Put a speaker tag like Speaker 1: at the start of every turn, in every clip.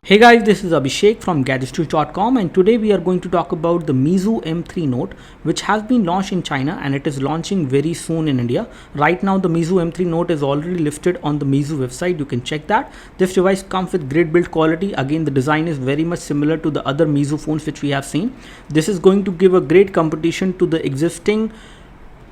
Speaker 1: Hey guys, this is Abhishek from GadgetsToUse.com, and today we are going to talk about the Meizu M3 Note, which has been launched in China and it is launching very soon in India. Right now the Meizu M3 Note is already listed on the Meizu website. You can check that. This device comes with great build quality. Again, the design is very much similar to the other Meizu phones which we have seen. This is going to give a great competition to the existing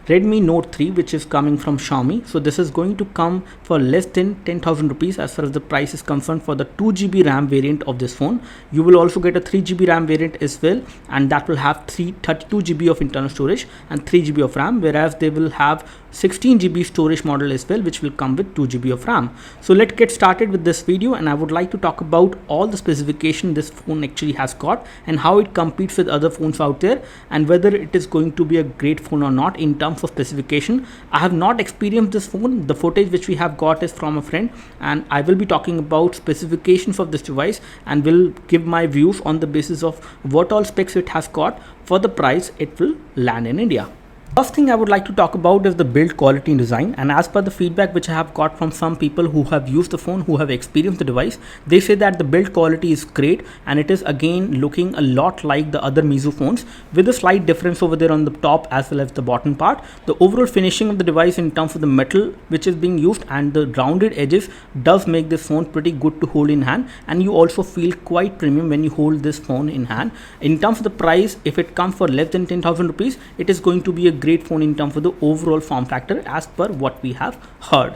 Speaker 1: Redmi Note 3, which is coming from Xiaomi. So this is going to come for less than 10,000 rupees as far as the price is concerned for the 2GB RAM variant of this phone. You will also get a 3GB RAM variant as well, and that will have 32GB of internal storage and 3GB of RAM, whereas they will have 16GB storage model as well, which will come with 2GB of RAM. So let's get started with this video, and I would like to talk about all the specification this phone actually has got and how it competes with other phones out there, and whether it is going to be a great phone or not in terms of specification. I have not experienced this phone. The footage which we have got is from a friend, and I will be talking about specifications of this device and will give my views on the basis of what all specs it has got for the price it will land in India. First thing I would like to talk about is the build quality and design, and as per the feedback which I have got from some people who have used the phone, who have experienced the device, they say that the build quality is great and it is again looking a lot like the other Meizu phones, with a slight difference over there on the top as well as the bottom part. The overall finishing of the device in terms of the metal which is being used and the rounded edges does make this phone pretty good to hold in hand, and you also feel quite premium when you hold this phone in hand. In terms of the price, if it comes for less than 10,000 rupees, it is going to be a great phone in terms of the overall form factor as per what we have heard.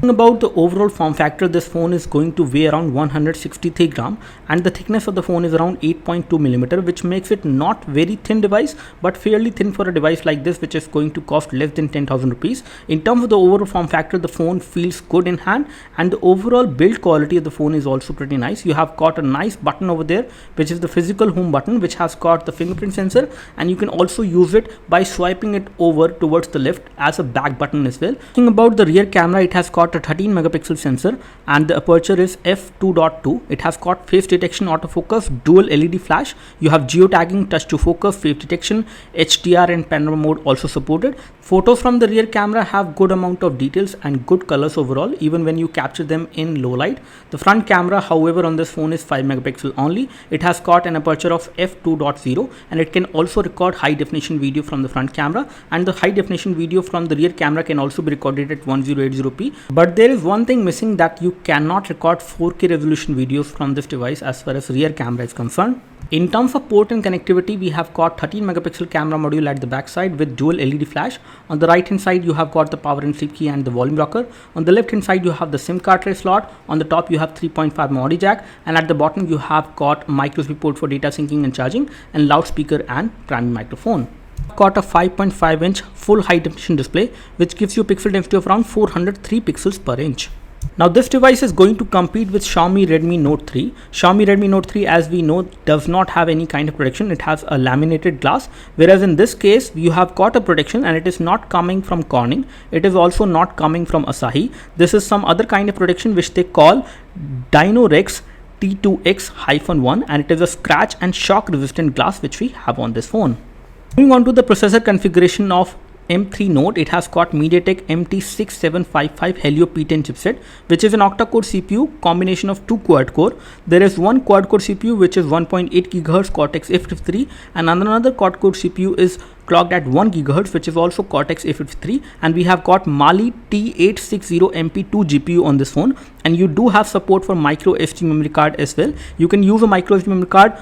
Speaker 1: About the overall form factor, this phone is going to weigh around 163 gram and the thickness of the phone is around 8.2 millimeter, which makes it not very thin device but fairly thin for a device like this, which is going to cost less than 10,000 rupees. In terms of the overall form factor, the phone feels good in hand, and the overall build quality of the phone is also pretty nice. You have got a nice button over there, which is the physical home button, which has got the fingerprint sensor, and you can also use it by swiping it over towards the left as a back button as well. Talking about the rear camera, it has got a 13 megapixel sensor and the aperture is f2.2. It has got face detection, autofocus, dual LED flash. You have geotagging, touch to focus, face detection, HDR and panorama mode also supported. Photos from the rear camera have good amount of details and good colors overall, even when you capture them in low light. The front camera, however, on this phone is 5 megapixel only. It has got an aperture of f2.0 and it can also record high definition video from the front camera, and the high definition video from the rear camera can also be recorded at 1080p. But there is one thing missing, that you cannot record 4K resolution videos from this device as far as rear camera is concerned. In terms of port and connectivity, we have got 13 megapixel camera module at the back side with dual LED flash. On the right hand side, you have got the power and sleep key and the volume rocker. On the left hand side, you have the SIM card tray slot. On the top, you have 3.5 audio jack, and at the bottom, you have got micro USB port for data syncing and charging, and loudspeaker and primary microphone. Got a 5.5 inch full high definition display, which gives you a pixel density of around 403 pixels per inch. Now this device is going to compete with Xiaomi Redmi Note 3. Xiaomi Redmi Note 3, as we know, does not have any kind of protection. It has a laminated glass, whereas in this case you have got a protection and it is not coming from Corning. It is also not coming from Asahi. This is some other kind of protection which they call Dynorex T2X-1, and it is a scratch and shock resistant glass which we have on this phone. Moving on to the processor configuration of M3 Note, it has got MediaTek MT6755 Helio P10 chipset, which is an octa-core CPU combination of 2 quad-core. There is one quad-core CPU which is 1.8 GHz Cortex A53, and another quad-core CPU is clocked at 1 GHz, which is also Cortex A53, and we have got Mali T860 MP2 GPU on this phone, and you do have support for micro SD memory card as well. You can use a micro SD memory card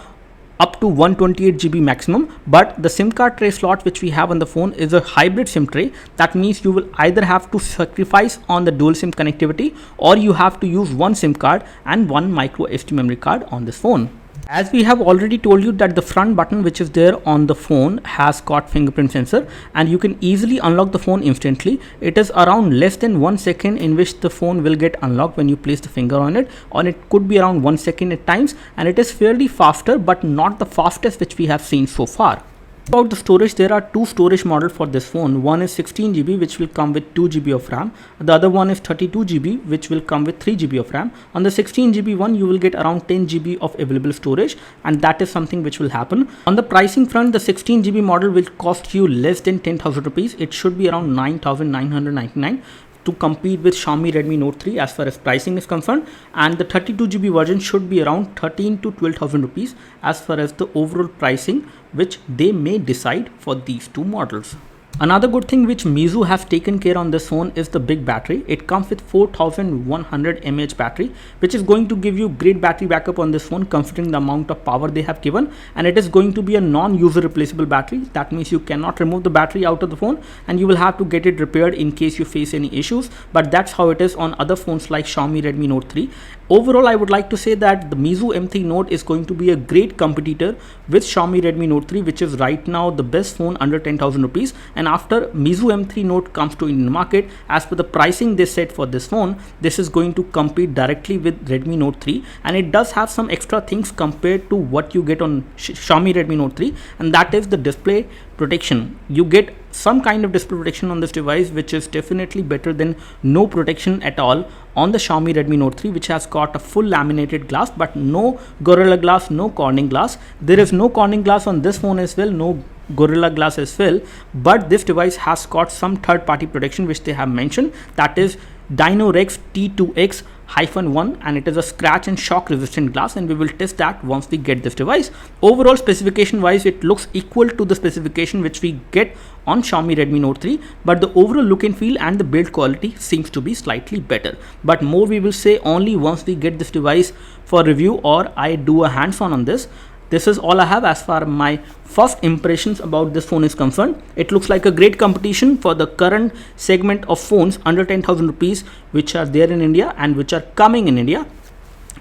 Speaker 1: up to 128GB maximum, but the SIM card tray slot which we have on the phone is a hybrid SIM tray. That means you will either have to sacrifice on the dual SIM connectivity, or you have to use one SIM card and one micro SD memory card on this phone. As we have already told you that the front button which is there on the phone has got fingerprint sensor, and you can easily unlock the phone instantly. It is around less than 1 second in which the phone will get unlocked when you place the finger on it, or it could be around 1 second at times, and it is fairly faster but not the fastest which we have seen so far. About the storage, there are two storage models for this phone. One is 16GB, which will come with 2GB of RAM. The other one is 32GB, which will come with 3GB of RAM. On the 16GB one, you will get around 10GB of available storage, and that is something which will happen. On the pricing front, the 16GB model will cost you less than 10,000 rupees. It should be around 9,999. to compete with Xiaomi Redmi Note 3 as far as pricing is concerned, and the 32GB version should be around 13 to 12,000 rupees as far as the overall pricing which they may decide for these two models. Another good thing which Meizu has taken care on this phone is the big battery. It comes with 4100 mAh battery, which is going to give you great battery backup on this phone considering the amount of power they have given, and it is going to be a non-user replaceable battery. That means you cannot remove the battery out of the phone and you will have to get it repaired in case you face any issues, but that's how it is on other phones like Xiaomi Redmi Note 3. Overall, I would like to say that the Meizu M3 Note is going to be a great competitor with Xiaomi Redmi Note 3, which is right now the best phone under 10,000 rupees. And after Meizu M3 Note comes to Indian market, as per the pricing they set for this phone, this is going to compete directly with Redmi Note 3, and it does have some extra things compared to what you get on Xiaomi Redmi Note 3, and that is the display protection. You get some kind of display protection on this device, which is definitely better than no protection at all on the Xiaomi Redmi Note 3, which has got a full laminated glass but no Gorilla Glass, no Corning Glass. There is no Corning Glass on this phone as well, no Gorilla Glass as well, but this device has got some third-party protection which they have mentioned, that is Dynorex T2X-1, and it is a scratch and shock resistant glass, and we will test that once we get this device. Overall, specification wise, it looks equal to the specification which we get on Xiaomi Redmi Note 3, but the overall look and feel and the build quality seems to be slightly better, but more we will say only once we get this device for review or I do a hands-on on this. This is all I have as far my first impressions about this phone is concerned. It looks like a great competition for the current segment of phones under 10,000 rupees which are there in India and which are coming in India.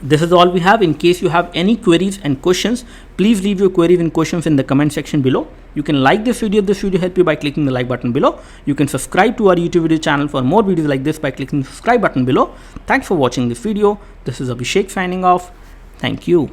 Speaker 1: This is all we have. In case you have any queries and questions, please leave your queries and questions in the comment section below. You can like this video if this video helped you by clicking the like button below. You can subscribe to our YouTube video channel for more videos like this by clicking the subscribe button below. Thanks for watching this video. This is Abhishek signing off. Thank you.